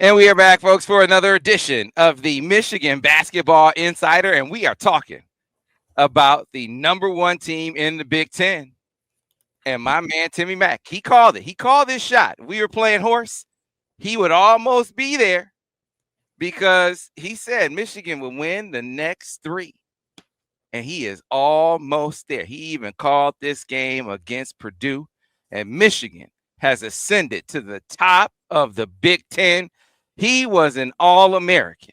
And we are back, folks, for another edition of the Michigan Basketball Insider. And we are talking about the number one team in the Big Ten. And my man, Timmy Mack, he called it. He called this shot. We were playing horse. He would almost be there because he said Michigan would win the next three. And he is almost there. He even called this game against Purdue. And Michigan has ascended to the top of the Big Ten. He was an All-American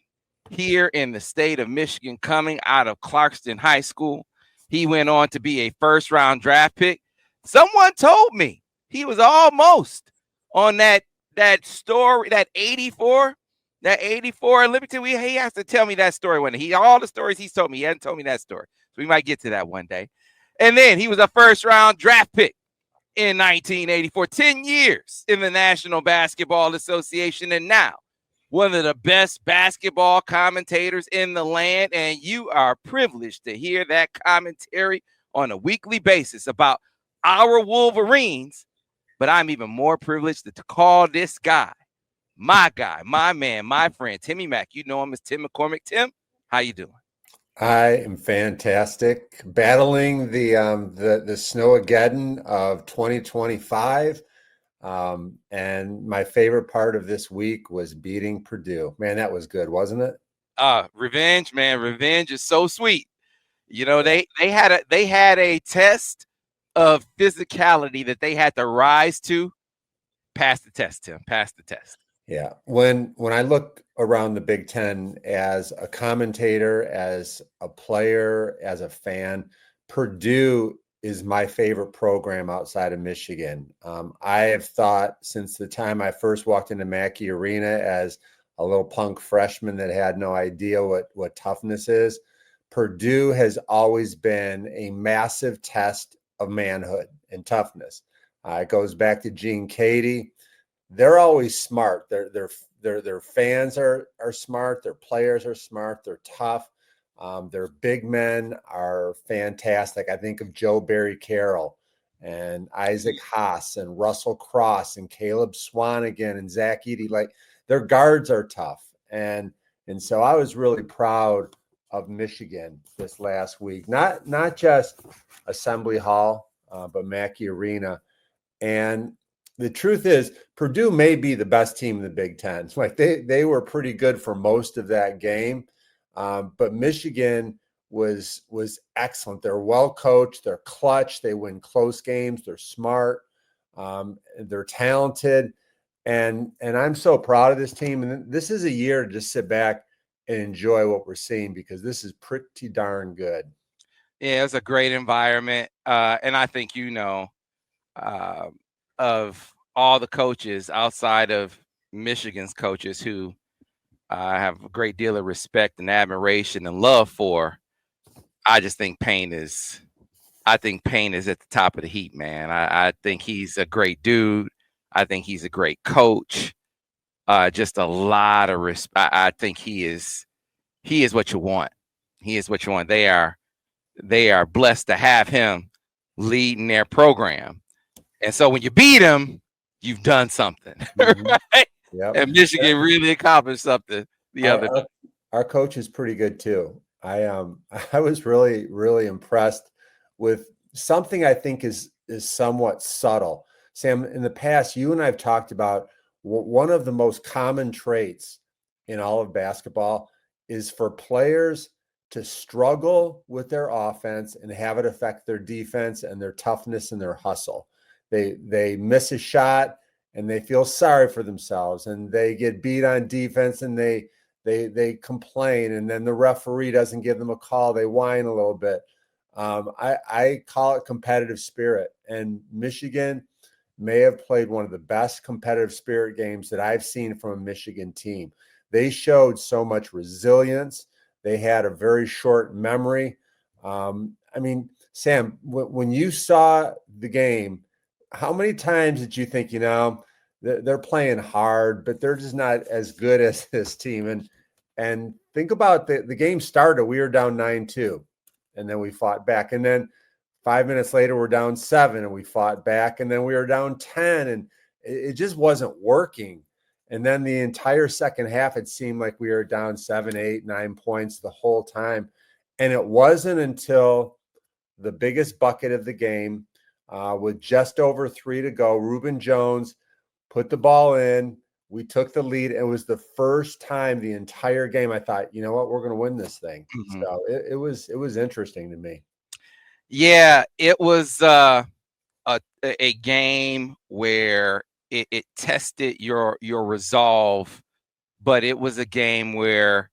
here in the state of Michigan coming out of Clarkston High School. He went on to be a first-round draft pick. Someone told me he was almost on that story, that 84 Olympic team. He has to tell me that story one day. All the stories he's told me, he hasn't told me that story. So we might get to that one day. And then he was a first-round draft pick in 1984, 10 years in the National Basketball Association, and now one of the best basketball commentators in the land. And you are privileged to hear that commentary on a weekly basis about our Wolverines. But I'm even more privileged to call this guy, my man, my friend, Timmy Mack. You know him as Tim McCormick. Tim, how you doing? I am fantastic. Battling the Snowmageddon of 2025. And my favorite part of this week was beating Purdue. Man, that was good, wasn't it? Revenge, man. Revenge is so sweet. You know, they had a test of physicality that they had to rise to. Pass the test, Tim. Pass the test. Yeah. When I look around the Big Ten as a commentator, as a player, as a fan, Purdue is my favorite program outside of Michigan. I have thought since the time I first walked into Mackey Arena as a little punk freshman that had no idea what toughness is, Purdue has always been a massive test of manhood and toughness. It goes back to Gene Cady. They're always smart. Their fans are smart. Their players are smart. They're tough. Their big men are fantastic. I think of Joe Barry Carroll and Isaac Haas and Russell Cross and Caleb Swanigan and Zach Edey. Like, their guards are tough. And so I was really proud of Michigan this last week. Not just Assembly Hall, but Mackey Arena. And the truth is, Purdue may be the best team in the Big Ten. Like, they were pretty good for most of that game. But Michigan was excellent. They're well coached. They're clutch. They win close games. They're smart. They're talented. And I'm so proud of this team. And this is a year to just sit back and enjoy what we're seeing, because this is pretty darn good. Yeah, it's a great environment. And I think, of all the coaches outside of Michigan's coaches who I have a great deal of respect and admiration and love for, I just think Payne is at the top of the heap, man. I think he's a great dude. I think he's a great coach. Just a lot of respect. I think he is what you want. He is what you want. They are blessed to have him leading their program. And so when you beat him, you've done something, right? Yep. And Michigan really accomplished something the other day. Our coach is pretty good too. I was really, really impressed with something I think is somewhat subtle. Sam, in the past, you and I have talked about one of the most common traits in all of basketball is for players to struggle with their offense and have it affect their defense and their toughness and their hustle. They miss a shot and they feel sorry for themselves, and they get beat on defense and they complain, and then the referee doesn't give them a call. They whine a little bit. I call it competitive spirit, and Michigan may have played one of the best competitive spirit games that I've seen from a Michigan team. They showed so much resilience. They had a very short memory. Sam, when you saw the game, how many times did you think, they're playing hard, but they're just not as good as this team? And think about the game started, we were down 9-2, and then we fought back. And then 5 minutes later, we're down 7 and we fought back. And then we were down 10, and it just wasn't working. And then the entire second half, it seemed like we were down 7, 8, 9 points the whole time. And it wasn't until the biggest bucket of the game, with just over 3 to go, Rubin Jones put the ball in. We took the lead. It was the first time the entire game I thought, you know what, we're going to win this thing. Mm-hmm. So it was interesting to me. Yeah, it was a game where it tested your resolve, but it was a game where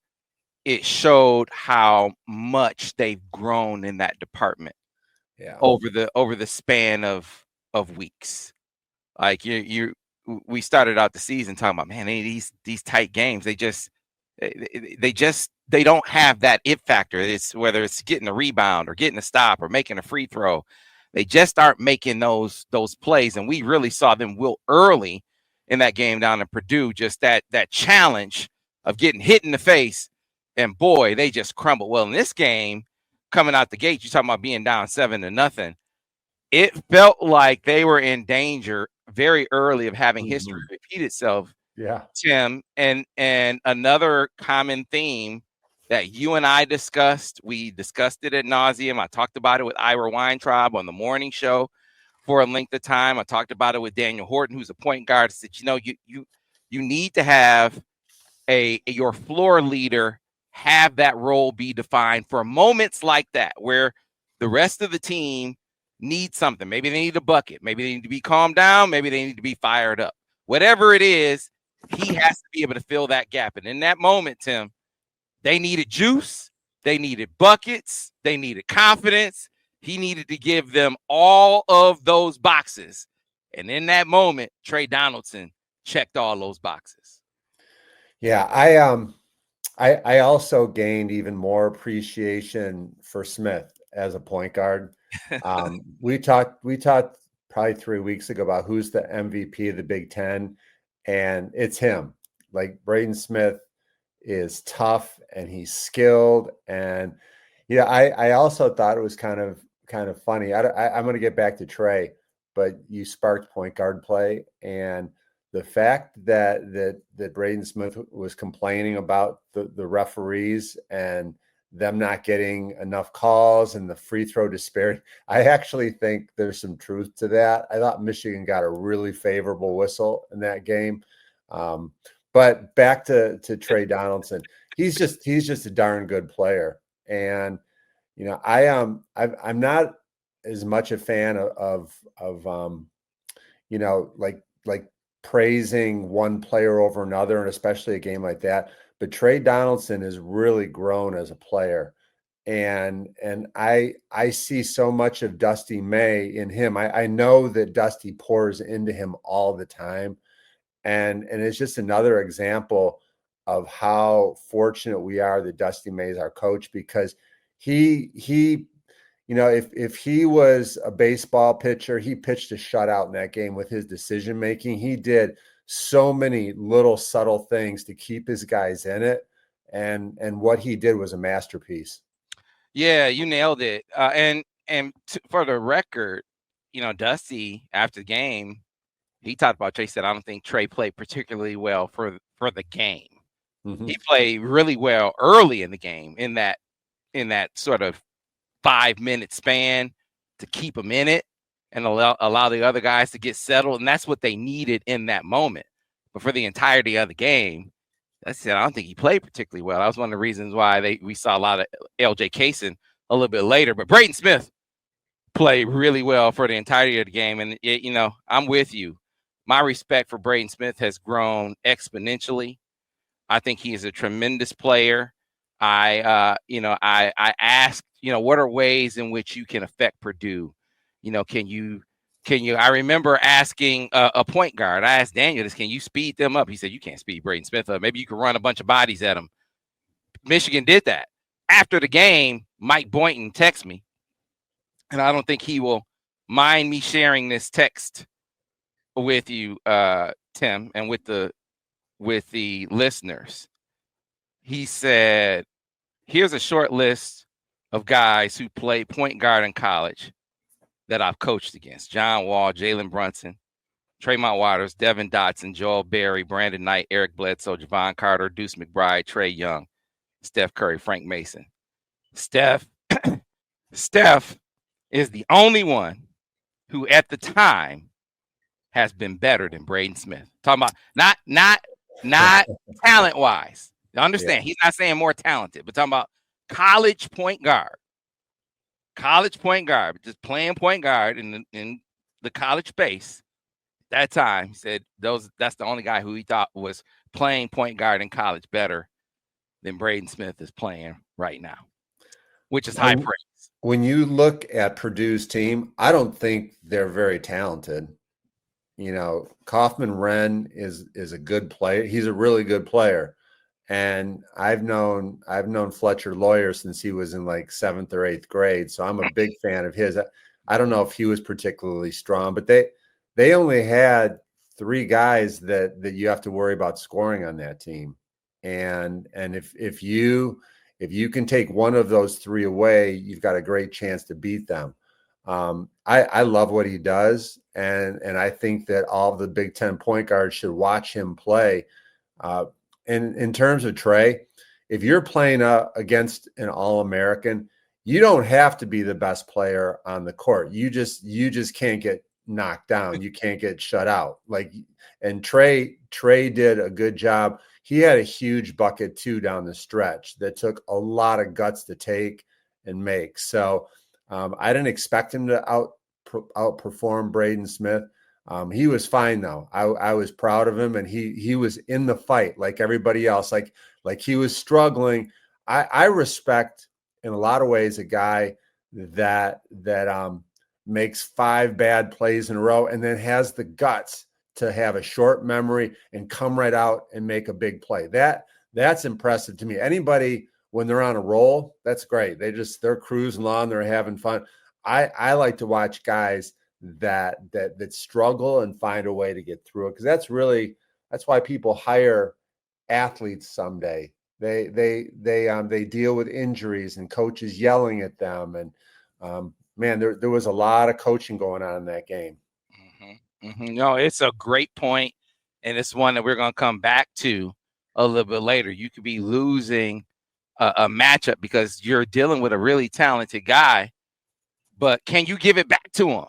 it showed how much they've grown in that department over the span of weeks. Like we started out the season talking about, man, these tight games, they don't have that it factor. It's whether it's getting a rebound or getting a stop or making a free throw. They just aren't making those plays. And we really saw them early in that game down in Purdue, just that challenge of getting hit in the face. And boy, they just crumbled. Well, in this game, coming out the gate, you're talking about being down 7-0. It felt like they were in danger very early of having history repeat itself. Yeah, Tim, and another common theme that you and I discussed, we discussed it ad nauseum. I talked about it with Ira Weintraub on the morning show for a length of time. I talked about it with Daniel Horton, who's a point guard. I said, you need to have your floor leader have that role be defined for moments like that, where the rest of the team needs something. Maybe they need a bucket. Maybe they need to be calmed down. Maybe they need to be fired up. Whatever it is, he has to be able to fill that gap. And in that moment, Tim, they needed juice. They needed buckets. They needed confidence. He needed to give them all of those boxes. And in that moment, Tre Donaldson checked all those boxes. Yeah, I also gained even more appreciation for Smith as a point guard. We talked probably 3 weeks ago about who's the MVP of the Big Ten, and it's him. Like, Braden Smith is tough and he's skilled, and I also thought it was kind of funny. I'm going to get back to Tre, but you sparked point guard play, and the fact that Braden Smith was complaining about the referees and them not getting enough calls and the free throw disparity, I actually think there's some truth to that. I thought Michigan got a really favorable whistle in that game. But back to Tre Donaldson, he's just a darn good player. And I'm not as much a fan of like praising one player over another, and especially a game like that. But Tre Donaldson has really grown as a player, and I see so much of Dusty May in him. I know that Dusty pours into him all the time, and it's just another example of how fortunate we are that Dusty May is our coach, because he if he was a baseball pitcher, he pitched a shutout in that game with his decision making. He did so many little subtle things to keep his guys in it, and what he did was a masterpiece. Yeah, you nailed it. For the record, Dusty, after the game, he talked about Tre. Said, I don't think Tre played particularly well for the game. Mm-hmm. He played really well early in the game in that sort of 5-minute span to keep him in it and allow the other guys to get settled. And that's what they needed in that moment. But for the entirety of the game, I don't think he played particularly well. That was one of the reasons why we saw a lot of LJ Kaysen a little bit later. But Braden Smith played really well for the entirety of the game. And, I'm with you. My respect for Braden Smith has grown exponentially. I think he is a tremendous player. I asked, what are ways in which you can affect Purdue? Can you, I remember asking a point guard, I asked Daniel this, can you speed them up? He said, you can't speed Braden Smith up. Maybe you can run a bunch of bodies at him. Michigan did that. After the game, Mike Boynton texted me, and I don't think he will mind me sharing this text with you, Tim, and with the listeners. He said, here's a short list of guys who played point guard in college that I've coached against: John Wall, Jalen Brunson, Tremont Waters, Devin Dotson, Joel Berry, Brandon Knight, Eric Bledsoe, Javon Carter, Deuce McBride, Trae Young, Steph Curry, Frank Mason. Steph is the only one who at the time has been better than Braden Smith. Talking about not talent-wise. Understand, he's not saying more talented, but talking about college point guard. College point guard, just playing point guard in the college space. That time, he said that's the only guy who he thought was playing point guard in college better than Braden Smith is playing right now, which is high praise. When you look at Purdue's team, I don't think they're very talented. You know, Kaufman-Renn is a good player. He's a really good player. And I've known Fletcher Lawyer since he was in like 7th or 8th grade. So I'm a big fan of his. I don't know if he was particularly strong, but they only had 3 guys that you have to worry about scoring on that team. And if you can take one of those 3 away, you've got a great chance to beat them. I love what he does, and I think that all of the Big Ten point guards should watch him play. And in terms of Tre, if you're playing against an All-American, you don't have to be the best player on the court. You just can't get knocked down. You can't get shut out. And Tre did a good job. He had a huge bucket too down the stretch that took a lot of guts to take and make. So I didn't expect him to outperform Braden Smith. He was fine though. I was proud of him, and he was in the fight like everybody else. Like he was struggling. I respect in a lot of ways a guy that makes 5 bad plays in a row and then has the guts to have a short memory and come right out and make a big play. That's impressive to me. Anybody when they're on a roll, that's great. They're cruising along, they're having fun. I like to watch guys that struggle and find a way to get through it, because that's why people hire athletes someday. They deal with injuries and coaches yelling at them, and man, there was a lot of coaching going on in that game. No, it's a great point, and it's one that we're going to come back to a little bit later. You could be losing a matchup because you're dealing with a really talented guy, but can you give it back to him?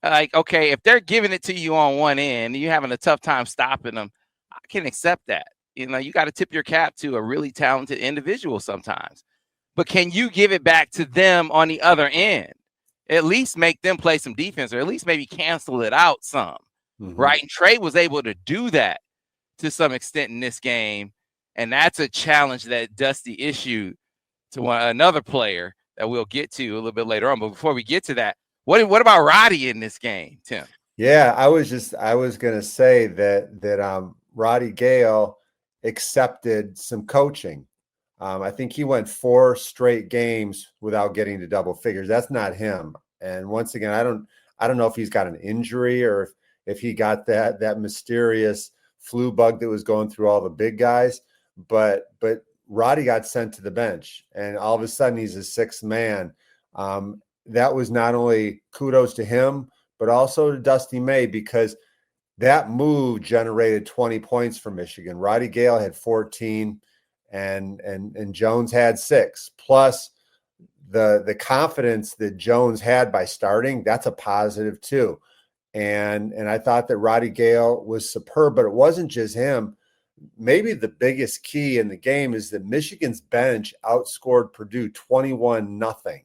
Like, okay, if they're giving it to you on one end, you're having a tough time stopping them, I can accept that. You know, you got to tip your cap to a really talented individual sometimes. But can you give it back to them on the other end? At least make them play some defense, or at least maybe cancel it out some, right? And Tre was able to do that to some extent in this game, and that's a challenge that Dusty issued to another player that we'll get to a little bit later on. But before we get to that, what about Roddy in this game, Tim? Yeah, I was going to say that Roddy Gayle accepted some coaching. I think he went 4 straight games without getting to double figures. That's not him. And once again, I don't know if he's got an injury or if he got that mysterious flu bug that was going through all the big guys. But Roddy got sent to the bench, and all of a sudden he's a 6th man. That was not only kudos to him, but also to Dusty May, because that move generated 20 points for Michigan. Roddy Gayle had 14. And Jones had 6, plus the confidence that Jones had by starting. That's a positive too. And I thought that Roddy Gayle was superb, but it wasn't just him. Maybe the biggest key in the game is that Michigan's bench outscored Purdue 21-0.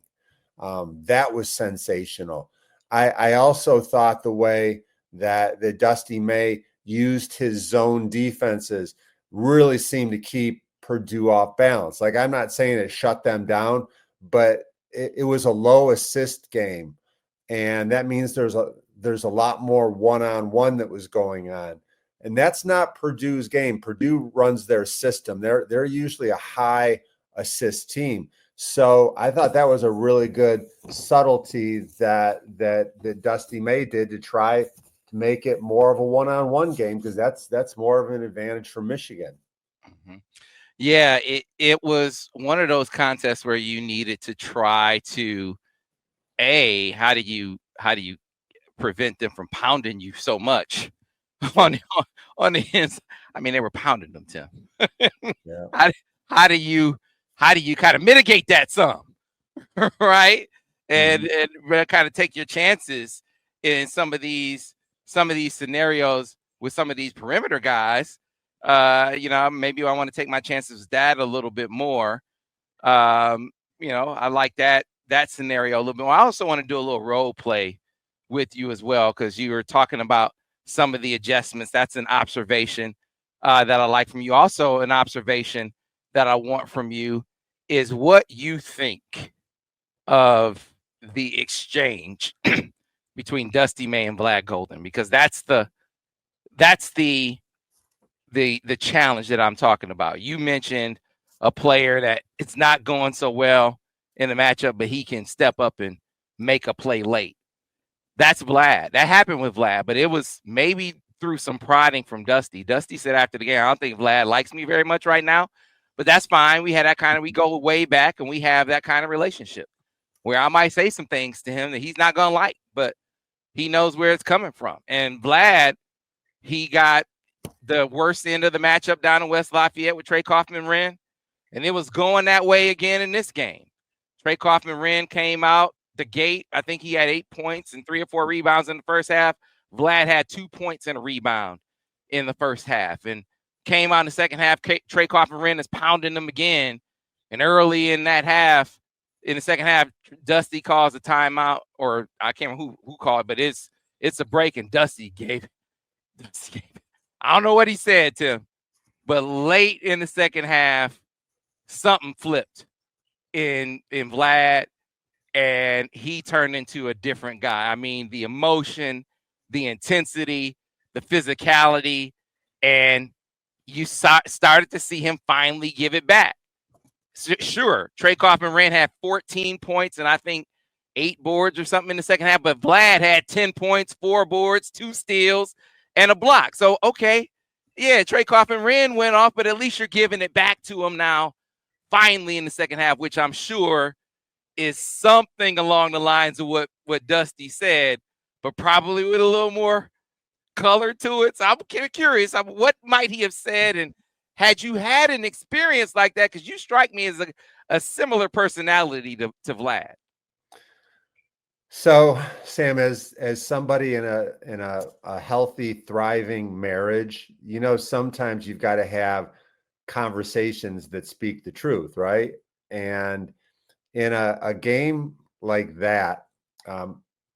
That was sensational. I also thought the way that Dusty May used his zone defenses really seemed to keep Purdue off balance. Like, I'm not saying it shut them down, but it was a low assist game, and that means there's a lot more one-on-one that was going on, and that's not Purdue's game. Purdue runs their system. They're usually a high assist team. So I thought that was a really good subtlety that Dusty May did to try to make it more of a one-on-one game, because that's more of an advantage for Michigan. Yeah, it was one of those contests where you needed to try to, how do you prevent them from pounding you so much on the ends. I mean, they were pounding them, Tim. Yeah. How do you kind of mitigate that some, right? And kind of take your chances in some of these scenarios with some of these perimeter guys. Maybe I want to take my chances with that a little bit more. I like that scenario a little bit more. I also want to do a little role play with you as well, because you were talking about some of the adjustments. That's an observation that I like from you. Also, an observation that I want from you is what you think of the exchange between Dusty May and Vlad Goldin, because that's the challenge that I'm talking about. You mentioned a player that it's not going so well in the matchup, but he can step up and make a play late. That's Vlad. That happened with Vlad, but it was maybe through some prodding from Dusty. Dusty said after the game, I don't think Vlad likes me very much right now, but that's fine. We go way back, and we have that kind of relationship where I might say some things to him that he's not going to like, but he knows where it's coming from. And Vlad, he got the worst end of the matchup down in West Lafayette with Trey Kaufman-Renn, and it was going that way again in this game. Trey Kaufman-Renn came out the gate. I think he had 8 points and 3 or 4 rebounds in the first half. Vlad had 2 points and a rebound in the first half, and came out in the second half. Trey Kaufman-Renn is pounding them again, and early in that half, in the second half, Dusty calls a timeout, or I can't remember who called it, but it's a break, and Dusty gave it. I don't know what he said to him, but late in the second half, something flipped in Vlad, and he turned into a different guy. I mean, the emotion, the intensity, the physicality, and you started to see him finally give it back. Sure, Trey Kaufman-Renn had 14 points and I think 8 boards or something in the second half, but Vlad had 10 points, 4 boards, 2 steals, and a block. So, okay, yeah, Trey Kaufman-Renn went off, but at least you're giving it back to him now, finally in the second half, which I'm sure is something along the lines of what Dusty said, but probably with a little more color to it. So I'm curious, what might he have said, and had you had an experience like that? Because you strike me as a similar personality to Vlad. So, Sam, as somebody in a healthy, thriving marriage, sometimes you've got to have conversations that speak the truth, right? And in a game like that,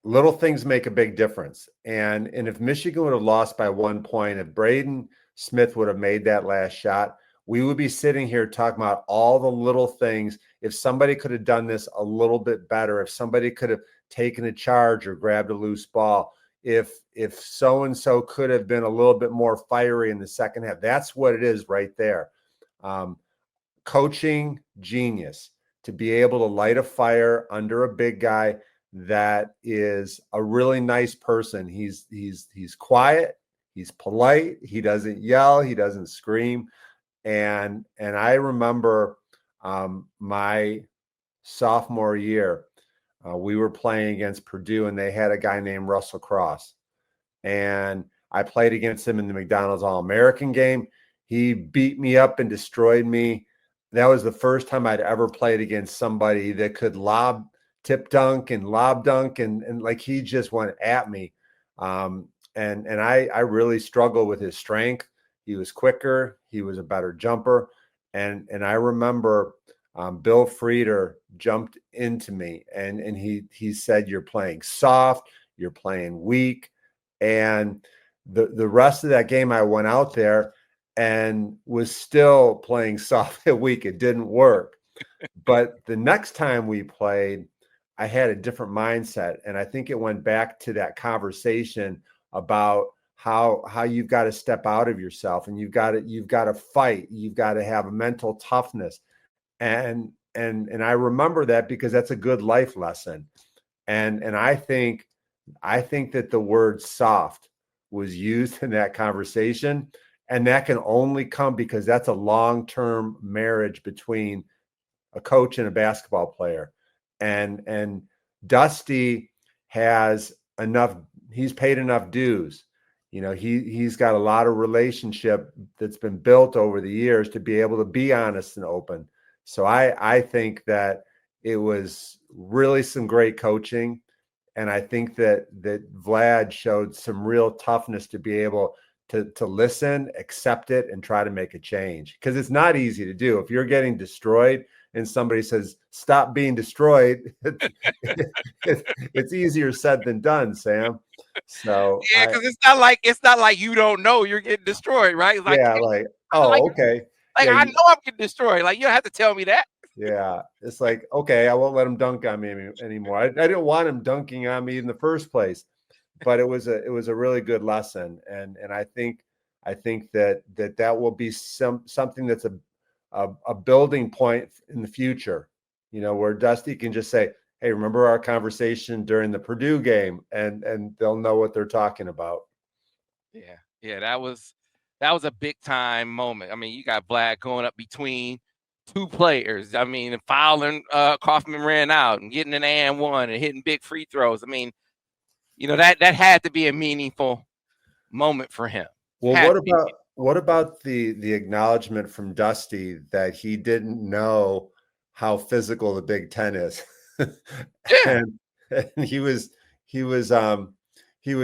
little things make a big difference. And if Michigan would have lost by 1 point, if Braden Smith would have made that last shot, we would be sitting here talking about all the little things. If somebody could have done this a little bit better, if somebody could have taken a charge or grabbed a loose ball, if so-and-so could have been a little bit more fiery in the second half. That's what it is right there. Coaching genius to be able to light a fire under a big guy that is a really nice person. He's quiet, he's polite, he doesn't yell, he doesn't scream. And I remember my sophomore year, we were playing against Purdue, and they had a guy named Russell Cross. And I played against him in the McDonald's All-American game. He beat me up and destroyed me. That was the first time I'd ever played against somebody that could tip dunk and lob dunk, and like he just went at me. And I really struggled with his strength. He was quicker. He was a better jumper. And I remember Bill Frieder jumped into me and he said, "You're playing soft, you're playing weak." And the rest of that game, I went out there and was still playing soft and weak. It didn't work. But the next time we played, I had a different mindset. And I think it went back to that conversation about how you've got to step out of yourself, and you've got to fight. You've got to have a mental toughness. And I remember that because that's a good life lesson. And I think that the word soft was used in that conversation, and that can only come because that's a long-term marriage between a coach and a basketball player. And Dusty has enough he's paid enough dues. He's got a lot of relationship that's been built over the years to be able to be honest and open. So I think that it was really some great coaching. And I think that Vlad showed some real toughness to be able to listen, accept it, and try to make a change. Because it's not easy to do. If you're getting destroyed and somebody says, stop being destroyed, it's easier said than done, Sam. So Yeah, because it's not like you don't know you're getting destroyed, right? It's like, yeah, like, oh, like, okay. like Yeah, I know I'm getting destroyed. Like, you don't have to tell me that. yeah, it's like, okay, I won't let him dunk on me anymore. I didn't want him dunking on me in the first place, but it was a really good lesson, and I think that will be something that's a building point in the future, where Dusty can just say, hey, remember our conversation during the Purdue game, and they'll know what they're talking about. Yeah, that was a big time moment. I mean, you got Vlad going up between two players. I mean, fouling, Kaufman ran out and getting an and one and hitting big free throws. I mean, that had to be a meaningful moment for him. Well, what about the acknowledgement from Dusty that he didn't know how physical the Big Ten is? Yeah. and he was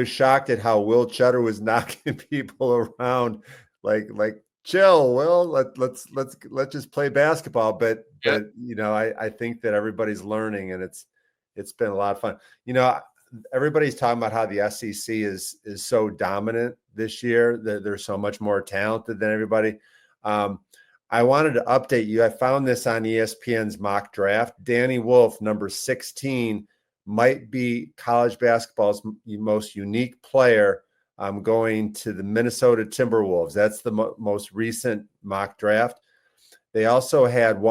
shocked at how Will Cheddar was knocking people around, like chill, Will. Let's just play basketball. But I think that everybody's learning, and it's been a lot of fun. Everybody's talking about how the SEC is so dominant this year. They're so much more talented than everybody. I wanted to update you. I found this on ESPN's mock draft. Danny Wolf, number 16, might be college basketball's most unique player, going to the Minnesota Timberwolves. That's the most recent mock draft. They also had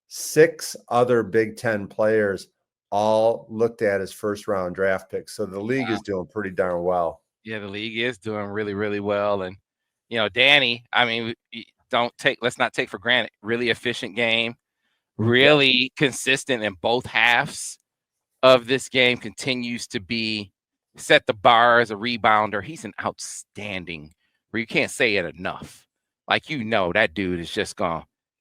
6 other Big Ten players all looked at as first-round draft picks. So the league is doing pretty darn well. Yeah, the league is doing really, really well. And, Danny, I mean, let's not take for granted, really efficient game, really consistent in both halves of this game, continues to set the bar as a rebounder. He's an outstanding, where you can't say it enough. Like, that dude is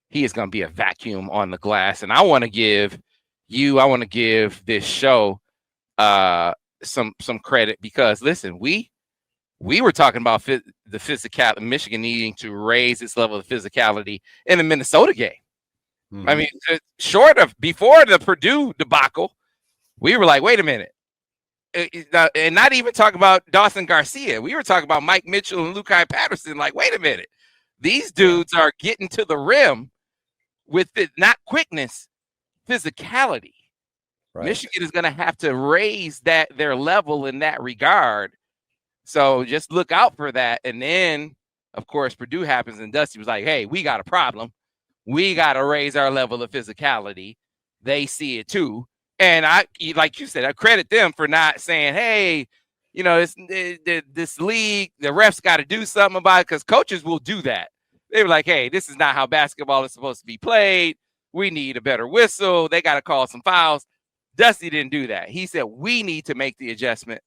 he is going to be a vacuum on the glass. And I want to give this show some credit, because listen, we were talking about the physicality, Michigan needing to raise its level of physicality in the Minnesota game. Mm-hmm. I mean, short of before the Purdue debacle, we were like, wait a minute. And not even talking about Dawson Garcia. We were talking about Mike Mitchell and Lukai Patterson. Like, wait a minute. These dudes are getting to the rim with not quickness, physicality. Right. Michigan is going to have to raise their level in that regard. So just look out for that. And then, of course, Purdue happens, and Dusty was like, hey, we got a problem. We got to raise our level of physicality. They see it too. And like you said, I credit them for not saying, hey, this league, the refs got to do something about it, because coaches will do that. They were like, hey, this is not how basketball is supposed to be played. We need a better whistle. They got to call some fouls. Dusty didn't do that. He said, we need to make the adjustment,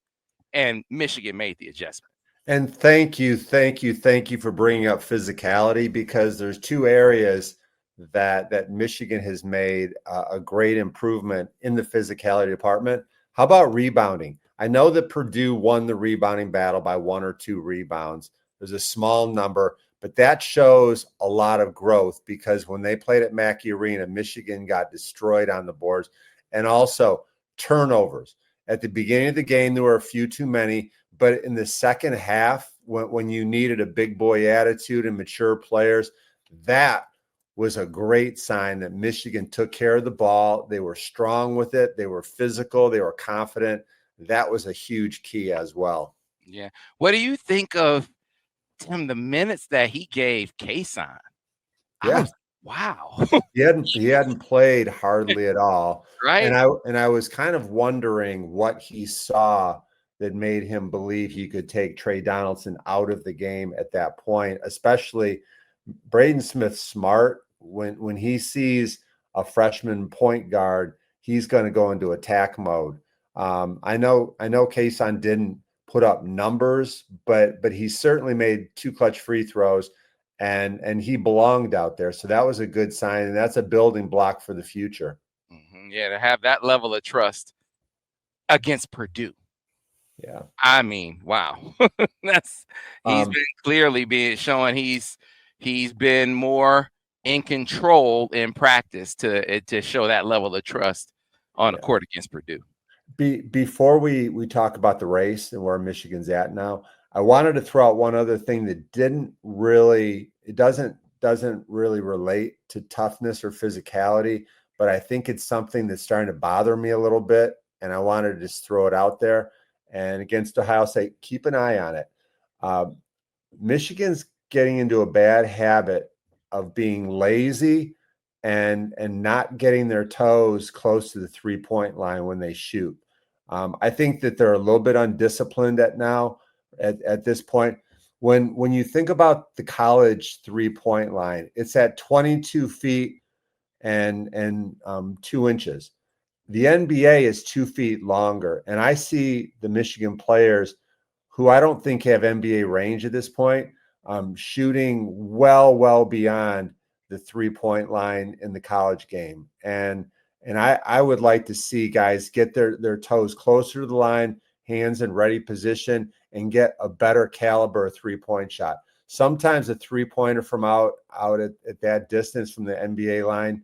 and Michigan made the adjustment. And thank you for bringing up physicality, because there's 2 areas that Michigan has made a great improvement in the physicality department. How about rebounding? I know that Purdue won the rebounding battle by 1 or 2 rebounds. There's a small number, but that shows a lot of growth, because when they played at Mackey Arena, Michigan got destroyed on the boards. And also turnovers. At the beginning of the game, there were a few too many, but in the second half, when you needed a big boy attitude and mature players, that was a great sign that Michigan took care of the ball. They were strong with it. They were physical. They were confident. That was a huge key as well. Yeah. What do you think of, Tim, the minutes that he gave Kason? Yeah. Wow. He hadn't played hardly at all. Right. And I was kind of wondering what he saw that made him believe he could take Tre Donaldson out of the game at that point, especially Braden Smith smart. When he sees a freshman point guard, he's going to go into attack mode. I know Kason didn't put up numbers, but he certainly made 2 clutch free throws, and he belonged out there. So that was a good sign, and that's a building block for the future. Mm-hmm. Yeah, to have that level of trust against Purdue. Yeah. I mean, wow. He's been clearly showing he's been more in control in practice to show that level of trust on the court against Purdue. Before we talk about the race and where Michigan's at now, I wanted to throw out one other thing that doesn't really relate to toughness or physicality, but I think it's something that's starting to bother me a little bit, and I wanted to just throw it out there. And against Ohio State, keep an eye on it. Michigan's getting into a bad habit of being lazy and not getting their toes close to the 3-point line when they shoot. I think that they're a little bit undisciplined at this point. When you think about the college 3-point line, it's at 22 feet and 2 inches. The NBA is 2 feet longer, and I see the Michigan players who I don't think have NBA range at this point, shooting well beyond the 3-point line in the college game. And I would like to see guys get their toes closer to the line, hands in ready position, and get a better caliber 3-point shot. Sometimes a 3-pointer from out at that distance from the NBA line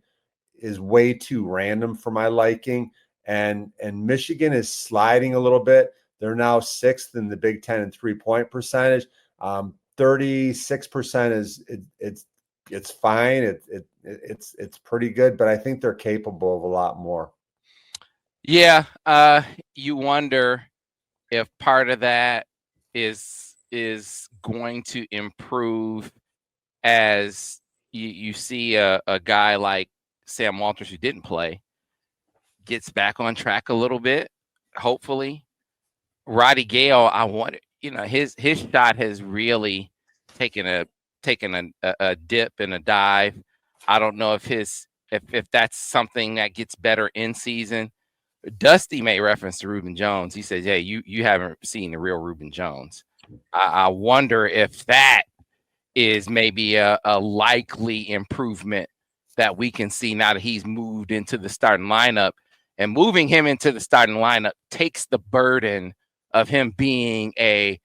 is way too random for my liking. And Michigan is sliding a little bit. They're now 6th in the Big Ten in 3-point percentage. 36% is it's fine. It's pretty good, but I think they're capable of a lot more. Yeah, you wonder if part of that is going to improve as you see a guy like Sam Walters, who didn't play, gets back on track a little bit, hopefully. Roddy Gayle, I want, his shot has really taken a dip and a dive. I don't know if that's something that gets better in season. Dusty made reference to Rubin Jones. He says, "Hey, you haven't seen the real Rubin Jones." I wonder if that is maybe a likely improvement that we can see now that he's moved into the starting lineup. And moving him into the starting lineup takes the burden of him being a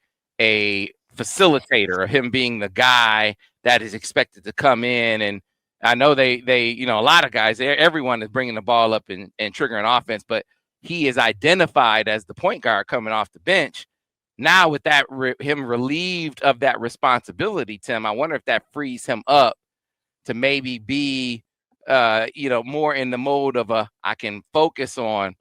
facilitator, of him being the guy that is expected to come in. And I know they a lot of guys, everyone is bringing the ball up and triggering offense, but he is identified as the point guard coming off the bench. Now with that, him relieved of that responsibility, Tim, I wonder if that frees him up to maybe be, more in the mode of I can focus on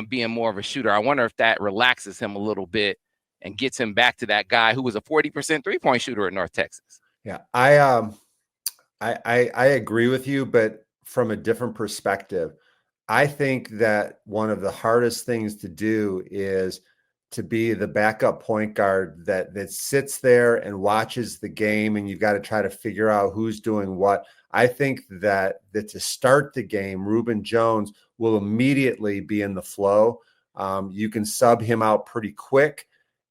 being more of a shooter. I wonder if that relaxes him a little bit and gets him back to that guy who was a 40% 3-point shooter at North Texas. Yeah, I agree with you, but from a different perspective. I think that one of the hardest things to do is to be the backup point guard that sits there and watches the game, and you've got to try to figure out who's doing what. I think that to start the game, Rubin Jones will immediately be in the flow. You can sub him out pretty quick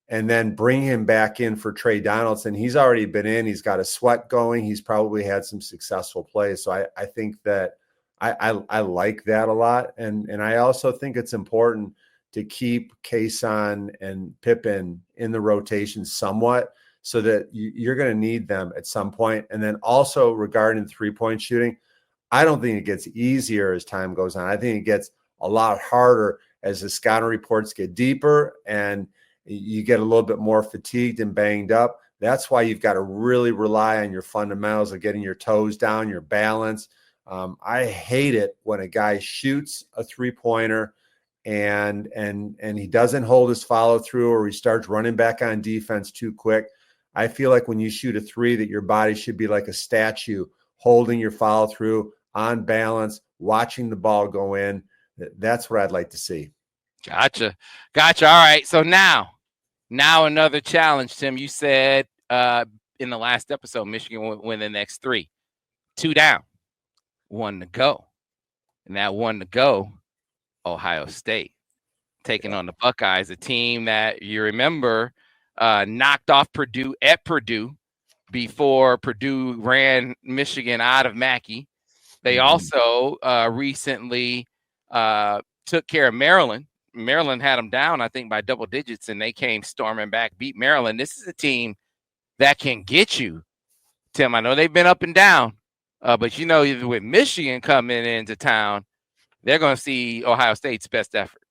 and then bring him back in for Tre Donaldson. He's already been in. He's got a sweat going. He's probably had some successful plays. So I think that I like that a lot. And I also think it's important to keep Kason and Pippen in the rotation somewhat, so that you're going to need them at some point. And then also regarding 3-point shooting, I don't think it gets easier as time goes on. I think it gets a lot harder as the scouting reports get deeper and you get a little bit more fatigued and banged up. That's why you've got to really rely on your fundamentals of getting your toes down, your balance. I hate it when a guy shoots a 3-pointer and he doesn't hold his follow through, or he starts running back on defense too quick. I feel like when you shoot a 3, that your body should be like a statue, holding your follow through, on balance, watching the ball go in. That's what I'd like to see. Gotcha. All right. So now another challenge, Tim. You said in the last episode, Michigan will win the next 3. 2 down, 1 to go. And that 1 to go, Ohio State. taking on the Buckeyes, a team that you remember knocked off Purdue at Purdue before Purdue ran Michigan out of Mackey. They also recently took care of Maryland. Maryland had them down, I think, by double digits, and they came storming back, beat Maryland. This is a team that can get you, Tim. I know they've been up and down, but you know, with Michigan coming into town, they're going to see Ohio State's best effort.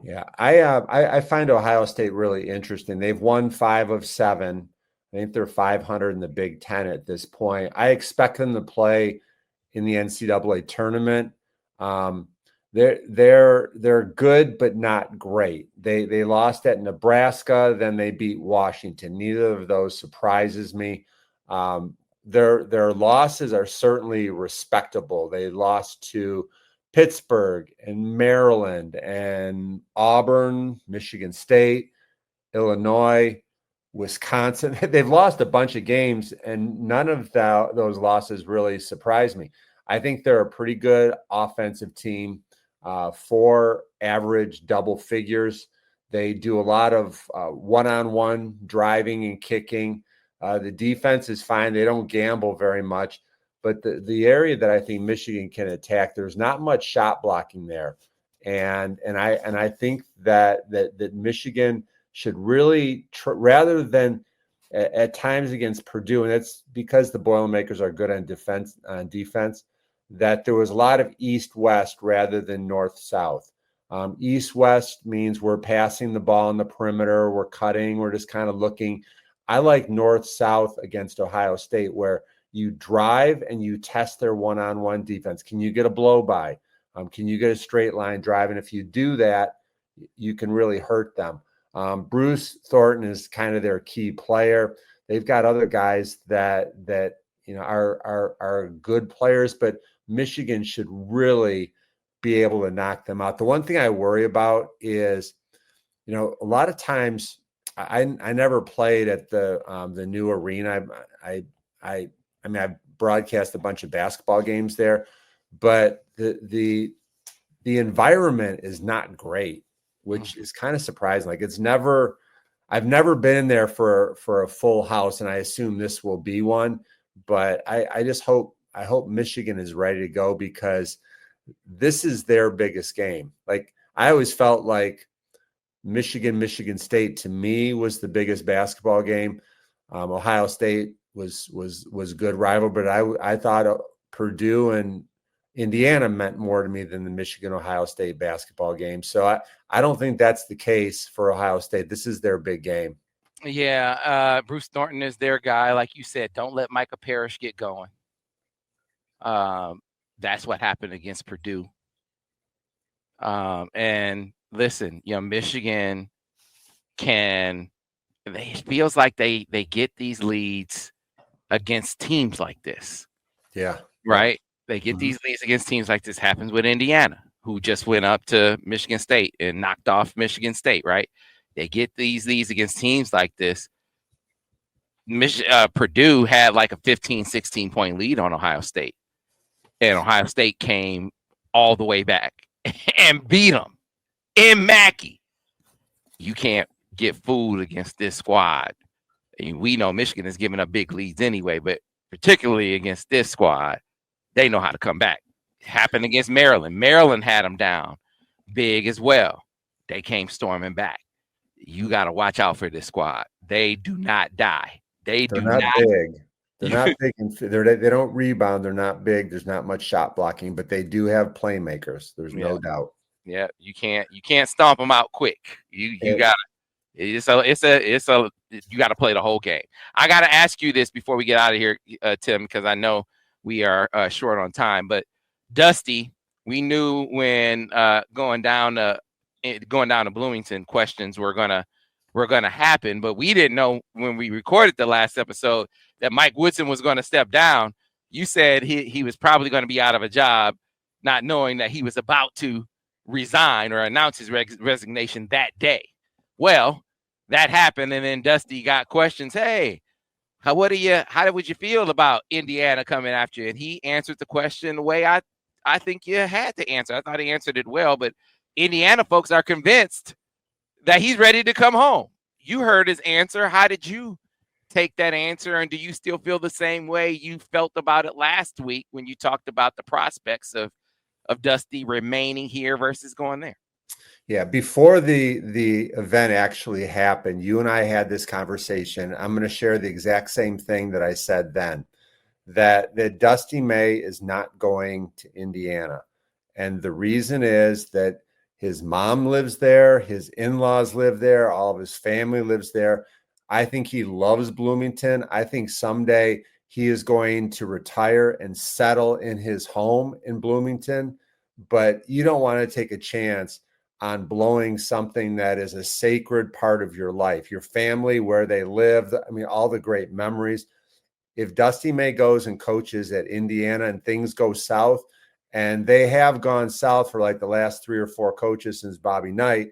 Yeah, I find Ohio State really interesting. They've won 5 of 7. I think they're 500 in the Big Ten at this point. I expect them to play in the NCAA tournament. They're good, but not great. They lost at Nebraska, then they beat Washington. Neither of those surprises me. Their losses are certainly respectable. They lost to Pittsburgh and Maryland and Auburn, Michigan State, Illinois, Wisconsin. They've lost a bunch of games, and none of those losses really surprise me. I think they're a pretty good offensive team. 4 average double figures. They do a lot of one-on-one driving and kicking. The defense is fine. They don't gamble very much. But the area that I think Michigan can attack, there's not much shot blocking there. And I think that Michigan should really rather than at times against Purdue, and that's because the Boilermakers are good on defense, that there was a lot of east-west rather than north-south. East-west means we're passing the ball in the perimeter, we're cutting, we're just kind of looking. I like north-south against Ohio State, where you drive and you test their one-on-one defense. Can you get a blow-by? Can you get a straight line drive? And if you do that, you can really hurt them. Bruce Thornton is kind of their key player. They've got other guys that you know are good players, but Michigan should really be able to knock them out. The one thing I worry about is, you know, a lot of times I never played at the new arena. I mean, I've broadcast a bunch of basketball games there, but the environment is not great, which is kind of surprising. Like I've never been there for a full house, and I assume this will be one. But I hope Michigan is ready to go, because this is their biggest game. Like, I always felt like Michigan State to me was the biggest basketball game. Ohio State was good rival, but I thought Purdue and Indiana meant more to me than the Michigan-Ohio State basketball game. So I don't think that's the case for Ohio State. This is their big game. Yeah, Bruce Thornton is their guy. Like you said, don't let Micah Parrish get going. That's what happened against Purdue. And listen, you know, Michigan it feels like they get these leads against teams like this. Yeah. Right? They get these leads against teams like this. Happens with Indiana, who just went up to Michigan State and knocked off Michigan State, right? They get these leads against teams like this. Purdue had like a 15, 16-point lead on Ohio State. And Ohio State came all the way back and beat them in Mackey. You can't get fooled against this squad. And we know Michigan is giving up big leads anyway, but particularly against this squad, they know how to come back. It happened against Maryland. Maryland had them down big as well. They came storming back. You got to watch out for this squad. They do not die. They're not big. They're not big. They don't rebound. They're not big. There's not much shot blocking, but they do have playmakers. There's no doubt. Yeah, you can't stomp them out quick. You got you got to play the whole game. I got to ask you this before we get out of here, Tim, because I know we are short on time. But Dusty, we knew when going down to Bloomington, questions were gonna happen, but we didn't know when we recorded the last episode that Mike Woodson was going to step down. You said he was probably going to be out of a job, not knowing that he was about to resign or announce his resignation that day. Well, that happened, and then Dusty got questions. Hey, how would you feel about Indiana coming after you? And he answered the question the way I think you had to answer. I thought he answered it well, but Indiana folks are convinced that he's ready to come home. You heard his answer. How did you take that answer? And do you still feel the same way you felt about it last week when you talked about the prospects of Dusty remaining here versus going there? Yeah, before the event actually happened, you and I had this conversation. I'm going to share the exact same thing that I said then, that Dusty May is not going to Indiana. And the reason is that his mom lives there, his in-laws live there, all of his family lives there. I think he loves Bloomington. I think someday he is going to retire and settle in his home in Bloomington, but you don't want to take a chance on blowing something that is a sacred part of your life, your family, where they live. I mean, all the great memories. If Dusty May goes and coaches at Indiana and things go south, and they have gone south for like the last 3 or 4 coaches since Bobby Knight,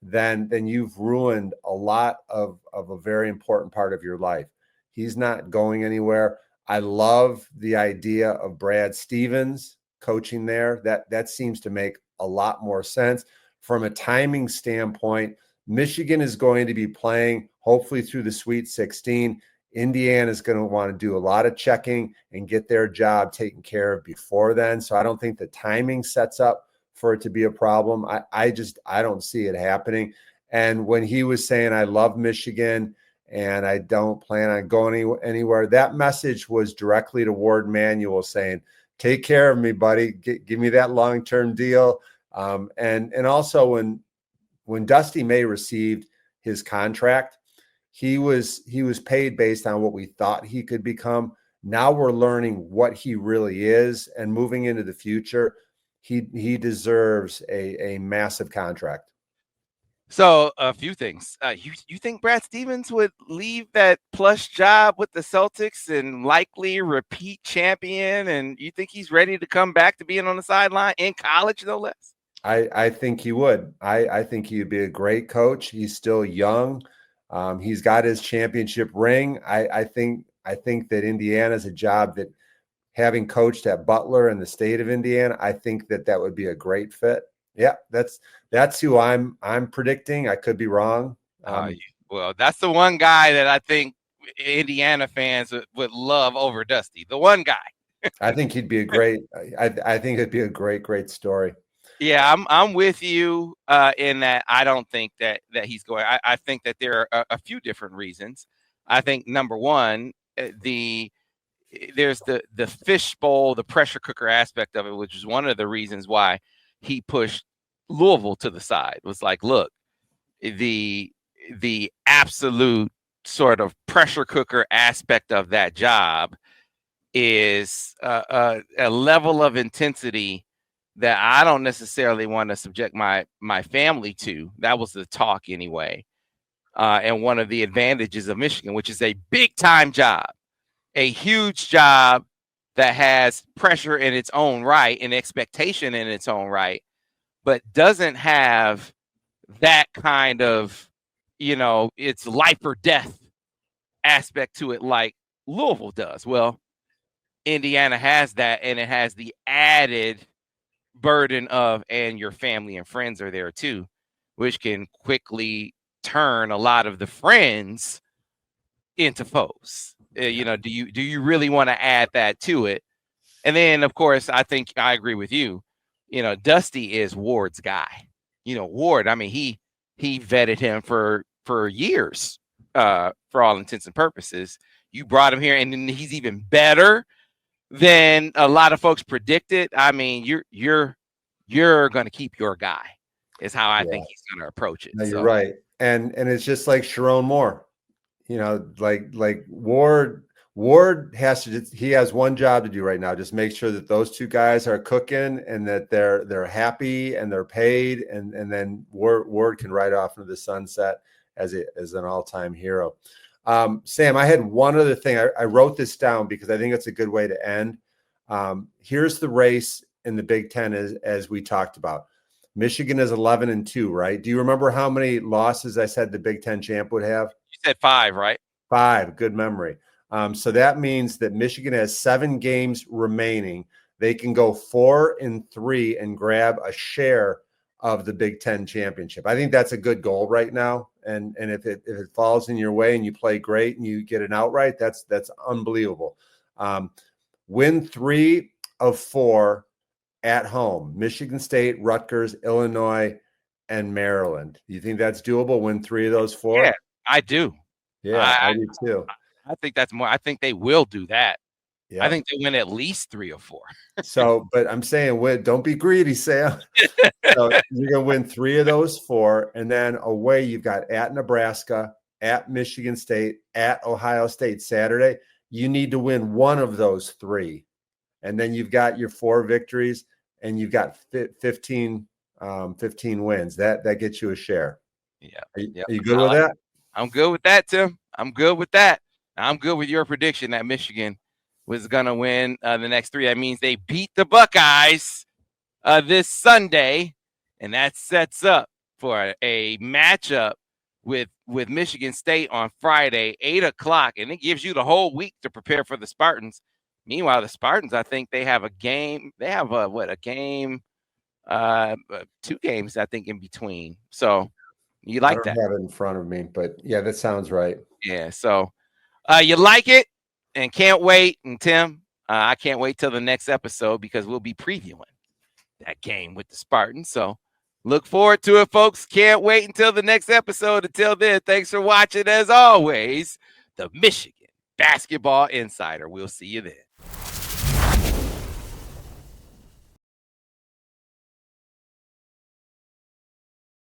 then you've ruined a lot of a very important part of your life. He's not going anywhere. I love the idea of Brad Stevens coaching there. That seems to make a lot more sense. From a timing standpoint, Michigan is going to be playing hopefully through the Sweet 16. Indiana is going to want to do a lot of checking and get their job taken care of before then. So I don't think the timing sets up for it to be a problem. I don't see it happening. And when he was saying, I love Michigan and I don't plan on going anywhere, that message was directly to Ward Manuel saying, take care of me, buddy. Give me that long-term deal. And also when Dusty May received his contract, he was paid based on what we thought he could become. Now we're learning what he really is, and moving into the future, he deserves a massive contract. So a few things. You think Brad Stevens would leave that plush job with the Celtics and likely repeat champion? And you think he's ready to come back to being on the sideline in college, no less? I think he would. I think he'd be a great coach. He's still young. He's got his championship ring. I think that Indiana is a job that, having coached at Butler in the state of Indiana, I think that would be a great fit. Yeah, that's who I'm predicting. I could be wrong. Well, that's the one guy that I think Indiana fans would love over Dusty. The one guy. I think he'd be a great. I think it'd be a great story. Yeah, I'm with you in that. I don't think that he's going. I think that there are a few different reasons. I think number one, there's the fishbowl, the pressure cooker aspect of it, which is one of the reasons why he pushed Louisville to the side. It was like, look, the absolute sort of pressure cooker aspect of that job is a level of intensity that I don't necessarily want to subject my family to. That was the talk anyway. And one of the advantages of Michigan, which is a big time job, a huge job that has pressure in its own right and expectation in its own right, but doesn't have that kind of, it's life or death aspect to it like Louisville does. Well, Indiana has that, and it has the added burden of, and your family and friends are there too, which can quickly turn a lot of the friends into foes. Do you really want to add that to it? And then, of course, I think I agree with you. Dusty is Ward's guy. Ward, I mean, he vetted him for years, for all intents and purposes. You brought him here, and then he's even better than a lot of folks predicted. I mean, you're going to keep your guy, is how I think he's going to approach it. No, you're right. And it's just like Sharon Moore, like Ward he has one job to do right now. Just make sure that those two guys are cooking and that they're happy and they're paid. And then Ward can ride off into the sunset as an all-time hero. Sam, I had one other thing. I wrote this down because I think it's a good way to end. Here's the race in the Big Ten as we talked about. Michigan is 11-2, right? Do you remember how many losses I said the Big Ten champ would have? You said 5, right? 5. Good memory. So that means that Michigan has 7 games remaining. They can go 4-3 and grab a share of the Big Ten championship. I think that's a good goal right now. And if it falls in your way and you play great and you get an outright, that's unbelievable. Win 3 of 4 at home: Michigan State, Rutgers, Illinois, and Maryland. Do you think that's doable? Win 3 of those 4? Yeah, I do. Yeah, I do too. I think that's more. I think they will do that. Yeah, I think they win at least 3 or 4. So, but I'm saying, don't be greedy, Sam. So you're going to win 3 of those 4, and then away you've got at Nebraska, at Michigan State, at Ohio State Saturday. You need to win 1 of those 3, and then you've got your 4 victories, and you've got 15 wins. That gets you a share. Yeah. Are you good with that? I'm good with that, Tim. I'm good with that. I'm good with your prediction that Michigan was going to win the next 3. That means they beat the Buckeyes this Sunday, and that sets up for a matchup with Michigan State on Friday, 8 o'clock, and it gives you the whole week to prepare for the Spartans. Meanwhile, the Spartans, I think they have a game. They have a game, 2 games, I think, in between. So you like that? I don't have it in front of me, but yeah, that sounds right. Yeah. So you like it and can't wait. And Tim, I can't wait till the next episode because we'll be previewing that game with the Spartans. So look forward to it, folks. Can't wait until the next episode. Until then, thanks for watching. As always, the Michigan Basketball Insider. We'll see you then.